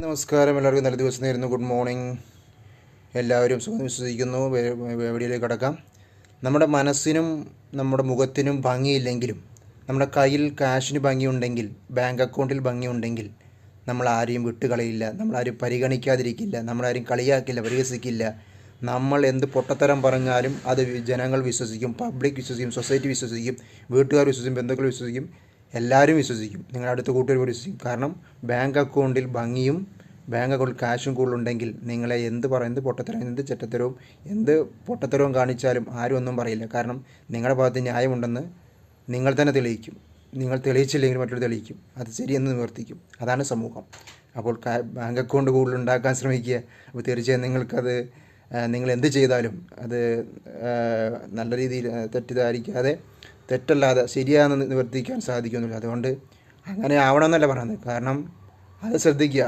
നമസ്കാരം, എല്ലാവർക്കും നല്ല ദിവസം നേരുന്നു. Good morning. എല്ലാവരും സുഖം വിശ്വസിക്കുന്നു. വീഡിയോയിലേക്ക് കടക്കാം. നമ്മുടെ മനസ്സിനും നമ്മുടെ മുഖത്തിനും ഭംഗിയില്ലെങ്കിലും നമ്മുടെ കയ്യിൽ കാശിന് ഭംഗിയുണ്ടെങ്കിൽ, ബാങ്ക് അക്കൗണ്ടിൽ ഭംഗിയുണ്ടെങ്കിൽ നമ്മൾ ആരെയും വിട്ടുകളയില്ല, നമ്മളാരും പരിഗണിക്കാതിരിക്കില്ല, നമ്മളാരും കളിയാക്കില്ല, പരിഹസിക്കില്ല. നമ്മൾ എന്ത് പൊട്ടത്തരം പറഞ്ഞാലും അത് ജനങ്ങൾ വിശ്വസിക്കും, പബ്ലിക് വിശ്വസിക്കും, സൊസൈറ്റി വിശ്വസിക്കും, വീട്ടുകാർ വിശ്വസിക്കും, ബന്ധുക്കൾ വിശ്വസിക്കും, എല്ലാവരും വിശ്വസിക്കും. നിങ്ങളുടെ അടുത്ത കൂട്ടുകാർ വിശ്വസിക്കും. കാരണം ബാങ്ക് അക്കൗണ്ടിൽ ഭംഗിയും ബാങ്ക് അക്കൗണ്ടിൽ കാശും കൂടുതലുണ്ടെങ്കിൽ നിങ്ങളെ എന്ത് പൊട്ടത്തരം, എന്ത് പൊട്ടത്തരവും കാണിച്ചാലും ആരും ഒന്നും പറയില്ല. കാരണം നിങ്ങളുടെ ഭാഗത്ത് ന്യായമുണ്ടെന്ന് നിങ്ങൾ തന്നെ തെളിയിക്കും. നിങ്ങൾ തെളിയിച്ചില്ലെങ്കിൽ മറ്റൊരു തെളിയിക്കും, അത് ശരിയെന്ന് നിവർത്തിക്കും. അതാണ് സമൂഹം. അപ്പോൾ ബാങ്ക് അക്കൗണ്ട് കൂടുതലുണ്ടാക്കാൻ ശ്രമിക്കുക. അപ്പോൾ തീർച്ചയായും നിങ്ങൾ എന്ത് ചെയ്താലും അത് നല്ല രീതിയിൽ തെറ്റിദ്ധരിക്കാതെ, തെറ്റല്ലാതെ ശരിയാണെന്ന് നിവർത്തിക്കാൻ സാധിക്കുന്നില്ല. അതുകൊണ്ട് അങ്ങനെ ആവണമെന്നല്ല പറയുന്നത്. കാരണം അത് ശ്രദ്ധിക്കുക.